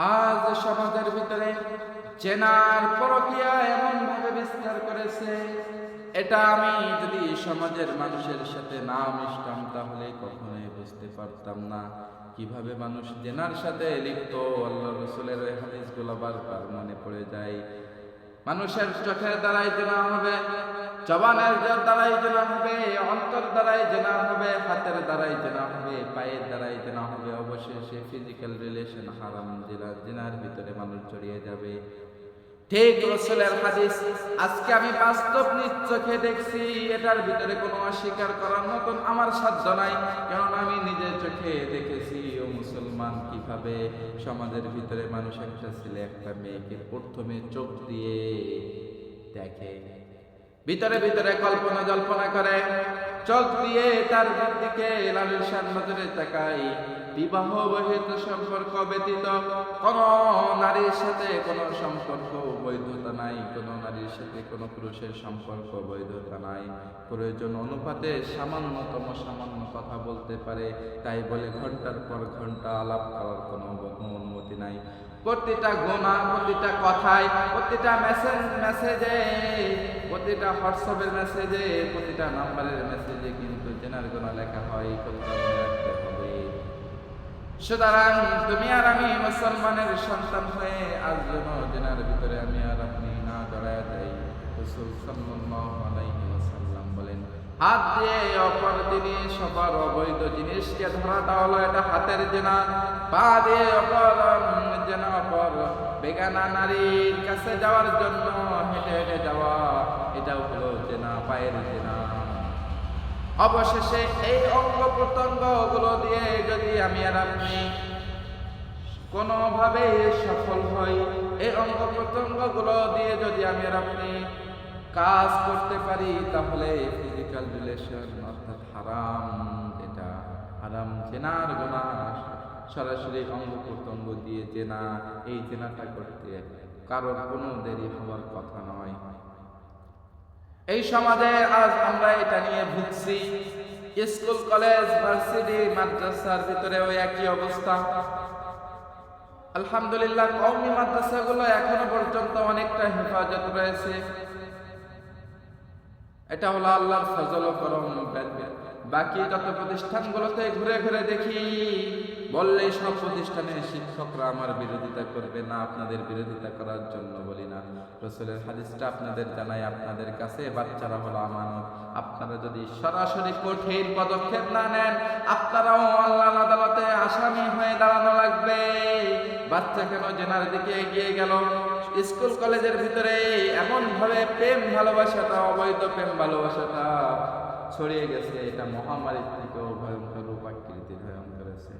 আজ সমাজের ভিতরে জেনার পরকীয়া এমন ভাবে বিস্তার করেছে, এটা আমি যদি সমাজের মানুষের সাথে না মিশতাম তাহলে কখনোই বুঝতে পারতাম না কিভাবে মানুষ জেনার সাথে লিপ্ত। আল্লাহ রসুলের হাদিসগুলো বারবার মনে পড়ে যায়। মানুষের চোখের দ্বারাই জেনা হবে, জবানের দ্বারাই জেনা হবে, অন্তর দ্বারাই জেনা হবে, হাতের দ্বারাই জেনা হবে, পায়ের দ্বারাই জেনা হবে, অবশেষে ফিজিক্যাল রিলেশন হারাম জেনার ভিতরে মানুষ জড়িয়ে যাবে। ঠিক রাসূলের হাদিস আজকে আমি বাস্তব নিজ চোখে দেখছি। এটার ভিতরে কোনো অস্বীকার করার মতন আমার সাধ্য নাই, কারণ আমি নিজের চোখে দেখেছি ও মুসলমান কিভাবে সমাজের ভিতরে মানুষ একটা ছেলে একটা মেয়েকে প্রথমে চোখ দিয়ে দেখে, ভিতরে ভিতরে কল্পনা জল্পনা করে, চোখ দিয়ে তার দিকে লালসার নজরে তাকায়। বিবাহ বহির্ভূত সম্পর্ক ব্যতীত কোন নারীর সাথে কোনো সম্পর্ক বৈধতা নাই, কোন নারীর সাথে কোনো পুরুষের সম্পর্ক বৈধতা নাই। প্রয়োজন অনুপাতে সামান্য কথা বলতে পারে, তাই বলে ঘন্টার পর ঘন্টা আলাপ করার কোনো অনুমতি নাই। প্রতিটা গোনা, প্রতিটা কথায়, প্রতিটা মেসেজে, প্রতিটা হোয়াটসঅ্যাপের মেসেজে, প্রতিটা নাম্বারের মেসেজে কিন্তু জেনার গোনা লেখা হয়। রাখতে হবে। সুতরাং তুমি আর আমি মুসলমানের সন্তান হয়ে আজ যেন জেনার ভিতরে আমি আর আপনি না জড়ায় যাই। রাসূল সাল্লাল্লাহু আলাইহি ওয়াসাল্লাম বলেন, হাত দিয়ে অপর জিনিস, অপর অবৈধ জিনিসকে ধরাটা হলো এটা হাতের জেনা। পা দিয়ে অপর জেনা, অপর বেগানা নারীর কাছে যাওয়ার জন্য হেঁটে হেঁটে যাওয়া, এটাও হলো জেনা, পায়ের জেনা। অবশেষে এই অঙ্গ প্রত্যঙ্গ গুলো দিয়ে যদি আমি আর আপনি কোনোভাবে সফল হই, এই অঙ্গ প্রত্যঙ্গ গুলো দিয়ে যদি আমি আর আপনি কাজ করতে পারি, তাহলে ফিজিক্যাল রিলেশন অর্থাৎ হারাম, যেটা হারাম জেনার গুনাহ, সরাসরি অঙ্গ প্রত্যঙ্গ দিয়ে জেনা, এই জেনাটা করতে কারোর কোনো দেরি হওয়ার কথা নয়। এই সমাজে আজ আমরা এটা নিয়ে ভুগছি। স্কুল, কলেজ, ভার্সিটি, মাদ্রাসার ভিতরে ওই একই অবস্থা। আলহামদুলিল্লাহ কওমি মাদ্রাসাগুলো এখনো পর্যন্ত অনেকটা হেফাজত রয়েছে। এটা হলো আল্লাহর ফজল ও করম। বাকি যত প্রতিষ্ঠানগুলোতে ঘুরে ঘুরে দেখি, বললে সব প্রতিষ্ঠানের শিক্ষকরা আমার বিরোধিতা করবে না, আপনাদের বিরোধিতা করার জন্য বলি না। রাসূলের হাদিসটা আপনাদের জানাই, আপনাদের কাছে বাচ্চারা হলো আমানত। আপনারা যদি সরাসরি কঠিন পদক্ষেপ না নেন, আপনারাও আল্লাহর আদালতে আসামি হয়ে দাঁড়ানো লাগবে। বাচ্চা কেন জেনার দিকে এগিয়ে গেল? স্কুল কলেজের ভিতরে এমন ভাবে প্রেম ভালোবাসাটা, অবৈধ প্রেম ভালোবাসাটা ছড়িয়ে গেছে, এটা মহামারীর থেকেও ভয়ঙ্কর রূপ আকৃতি ধারণ করেছে।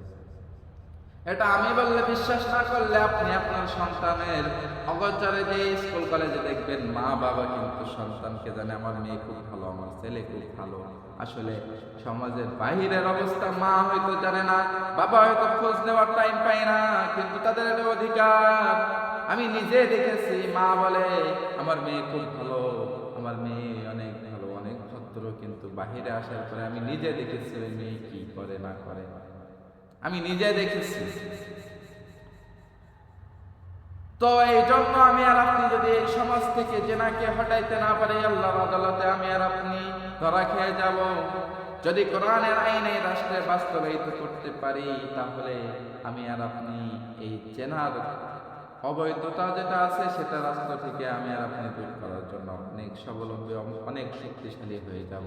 এটা আমি বললে বিশ্বাস না করলে আপনি আপনার সন্তানের অগোচরে যে স্কুল কলেজে দেখবেন, মা বাবা কিন্তু সন্তানকে জানে আমার মেয়ে খুব ভালো, আমার ছেলে খুব ভালো। আসলে সমাজের বাহিরের অবস্থা মা হয়তো জানে না, বাবা হয়তো খোঁজ নেওয়ার টাইম পায় না, কিন্তু তাদের একটা অধিকার। আমি নিজে দেখেছি, মা বলে আমার মেয়ে খুব ভালো, আমার মেয়ে অনেক ভালো, অনেক ভদ্র, কিন্তু বাহিরে আসার পরে আমি নিজে দেখেছি ওই মেয়ে কি করে না করে, আমি নিজে দেখেছি। তো এই জন্য আমি আর আপনি যদি এই সমাজ থেকে জেনাকে হটাইতে না পারি, আল্লাহর আদালতে আমি আর আপনি ধরা খেয়ে যাব। যদি কোরআনের আইনে রাষ্ট্রে বাস্তবায়িত করতে পারি, তাহলে আমি আর আপনি এই জেনার অবৈধতা যেটা আছে সেটা রাষ্ট্র থেকে আমি আর আপনি দূর করার জন্য অনেক স্বাবলম্বী, অনেক শক্তিশালী হয়ে যাব।